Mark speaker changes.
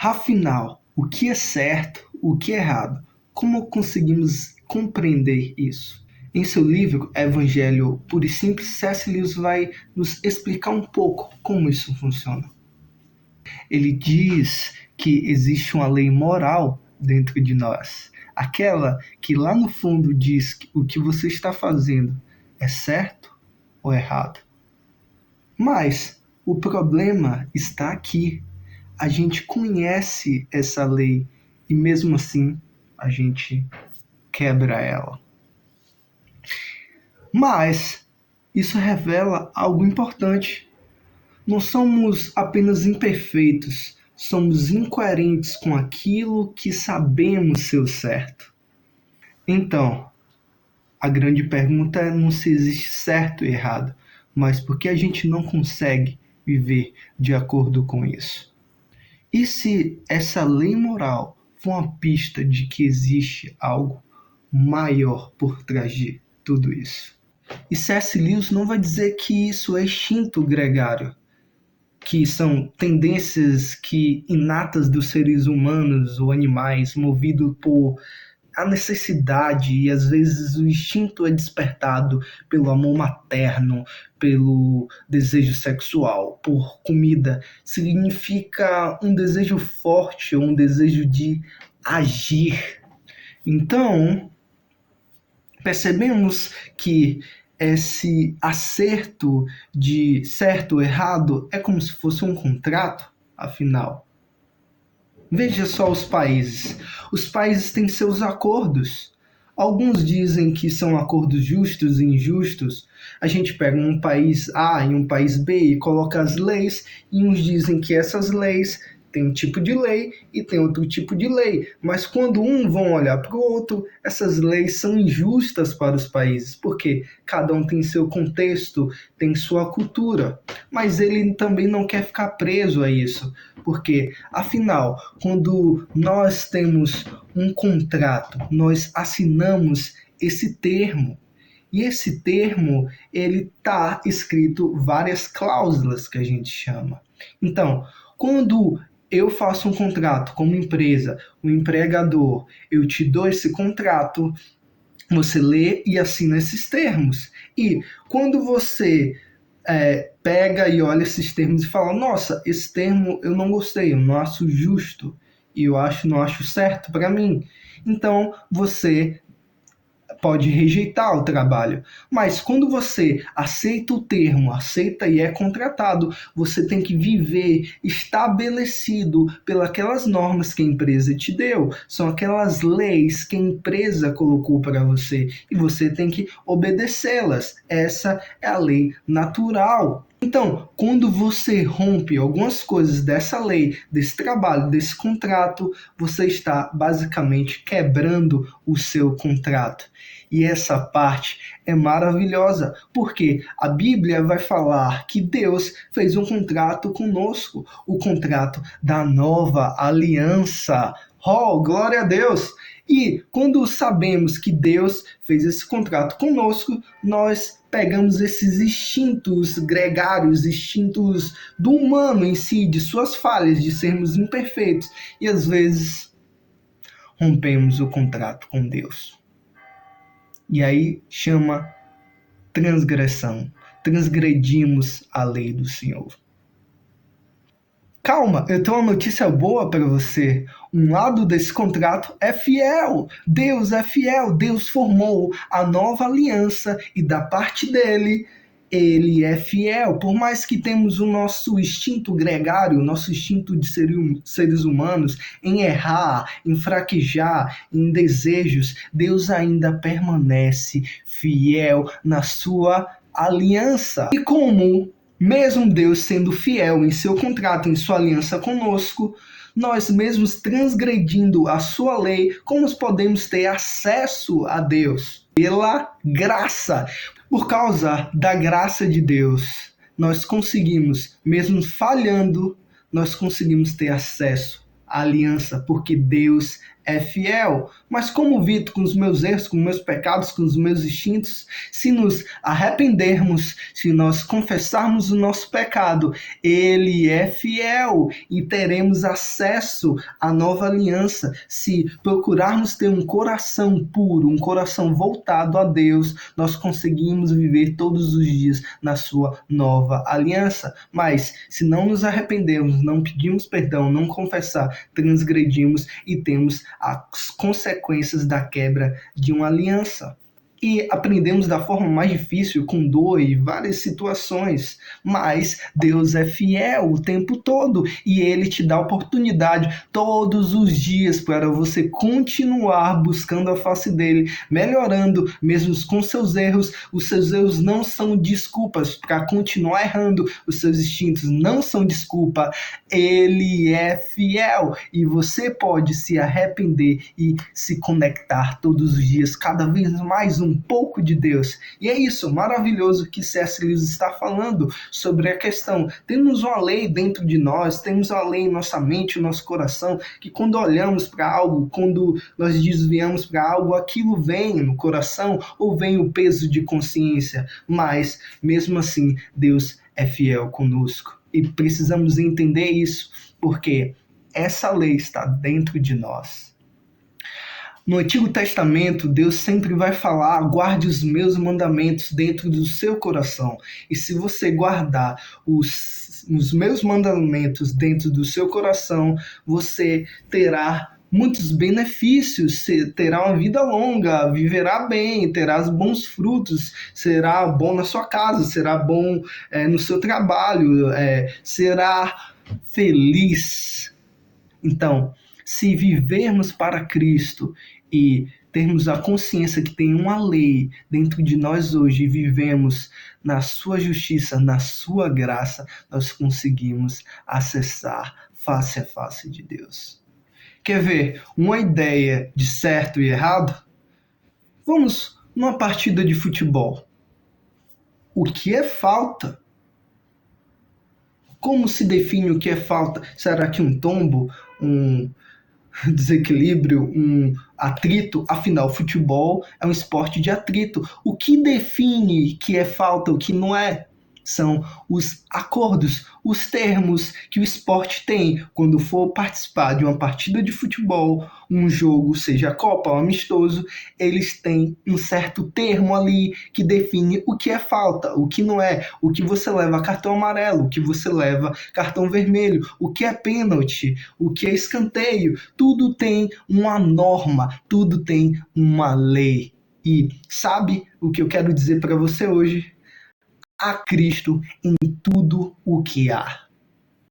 Speaker 1: Afinal, o que é certo, o que é errado? Como conseguimos compreender isso? Em seu livro Evangelho Puro e Simples, C.S. Lewis vai nos explicar um pouco como isso funciona. Ele diz que existe uma lei moral dentro de nós, aquela que lá no fundo diz que o que você está fazendo é certo ou errado. Mas o problema está aqui. A gente conhece essa lei e mesmo assim a gente quebra ela. Mas isso revela algo importante. Não somos apenas imperfeitos, somos incoerentes com aquilo que sabemos ser o certo. Então, a grande pergunta é não se existe certo e errado, mas por que a gente não consegue viver de acordo com isso? E se essa lei moral for uma pista de que existe algo maior por trás de tudo isso? E C.S. Lewis não vai dizer que isso é instinto gregário, que são tendências inatas dos seres humanos ou animais, movidos por a necessidade e às vezes o instinto é despertado pelo amor materno, pelo desejo sexual, por comida. Significa um desejo forte ou um desejo de agir. Então, percebemos que esse acerto de certo ou errado é como se fosse um contrato, afinal. Veja só os países. Os países têm seus acordos. Alguns dizem que são acordos justos e injustos. A gente pega um país A e um país B e coloca as leis, e uns dizem que essas leis tem um tipo de lei e tem outro tipo de lei. Mas quando vão olhar para o outro, essas leis são injustas para os países, porque cada um tem seu contexto, tem sua cultura. Mas ele também não quer ficar preso a isso, porque, afinal, quando nós temos um contrato, nós assinamos esse termo. E esse termo, ele está escrito várias cláusulas que a gente chama. Então, quando eu faço um contrato como empresa, o empregador, eu te dou esse contrato, você lê e assina esses termos. E quando você pega e olha esses termos e fala, nossa, esse termo eu não gostei, eu não acho justo, e não acho certo para mim. Então, você pode rejeitar o trabalho, mas quando você aceita o termo, aceita e é contratado, você tem que viver estabelecido pelas normas que a empresa te deu, são aquelas leis que a empresa colocou para você e você tem que obedecê-las. Essa é a lei natural. Então, quando você rompe algumas coisas dessa lei, desse trabalho, desse contrato, você está basicamente quebrando o seu contrato. E essa parte é maravilhosa, porque a Bíblia vai falar que Deus fez um contrato conosco, o contrato da nova aliança. Oh, glória a Deus! E quando sabemos que Deus fez esse contrato conosco, nós pegamos esses instintos gregários, instintos do humano em si, de suas falhas, de sermos imperfeitos, e às vezes rompemos o contrato com Deus. E aí chama transgressão. Transgredimos a lei do Senhor. Calma, eu tenho uma notícia boa para você. Um lado desse contrato é fiel. Deus é fiel. Deus formou a nova aliança e da parte dele, ele é fiel. Por mais que temos o nosso instinto gregário, o nosso instinto de seres humanos em errar, em fraquejar, em desejos, Deus ainda permanece fiel na sua aliança. E como mesmo Deus sendo fiel em seu contrato, em sua aliança conosco, nós mesmos transgredindo a sua lei, como podemos ter acesso a Deus? Pela graça. Por causa da graça de Deus, nós conseguimos, mesmo falhando, nós conseguimos ter acesso à aliança, porque Deus é fiel. Mas como, Vitor, com os meus erros, com os meus pecados, com os meus instintos, se nos arrependermos, se nós confessarmos o nosso pecado, ele é fiel e teremos acesso à nova aliança. Se procurarmos ter um coração puro, um coração voltado a Deus, nós conseguimos viver todos os dias na sua nova aliança. Mas se não nos arrependermos, não pedimos perdão, não confessar, transgredimos e temos as consequências da quebra de uma aliança. E aprendemos da forma mais difícil, com dor e várias situações, mas Deus é fiel o tempo todo e Ele te dá oportunidade todos os dias para você continuar buscando a face dEle, melhorando mesmo com seus erros. Os seus erros não são desculpas para continuar errando, os seus instintos não são desculpa. Ele é fiel e você pode se arrepender e se conectar todos os dias, cada vez mais um pouco de Deus. E é isso, maravilhoso que C.S. Lewis está falando sobre a questão. Temos uma lei dentro de nós, temos uma lei em nossa mente, no nosso coração, que quando olhamos para algo, quando nós desviamos para algo, aquilo vem no coração ou vem o peso de consciência. Mas, mesmo assim, Deus é fiel conosco. E precisamos entender isso, porque essa lei está dentro de nós. No Antigo Testamento, Deus sempre vai falar: guarde os meus mandamentos dentro do seu coração. E se você guardar os meus mandamentos dentro do seu coração, você terá muitos benefícios, terá uma vida longa, viverá bem, terá bons frutos, será bom na sua casa, será bom no seu trabalho, será feliz. Então, se vivermos para Cristo e termos a consciência que tem uma lei dentro de nós hoje e vivemos na sua justiça, na sua graça, nós conseguimos acessar face a face de Deus. Quer ver uma ideia de certo e errado? Vamos numa partida de futebol. O que é falta? Como se define o que é falta? Será que um tombo, um desequilíbrio, um atrito? Afinal, futebol é um esporte de atrito. O que define que é falta, o que não é? São os acordos, os termos que o esporte tem quando for participar de uma partida de futebol, um jogo, seja Copa ou amistoso, eles têm um certo termo ali que define o que é falta, o que não é, o que você leva cartão amarelo, o que você leva cartão vermelho, o que é pênalti, o que é escanteio. Tudo tem uma norma, tudo tem uma lei. E sabe o que eu quero dizer para você hoje? A Cristo em tudo o que há.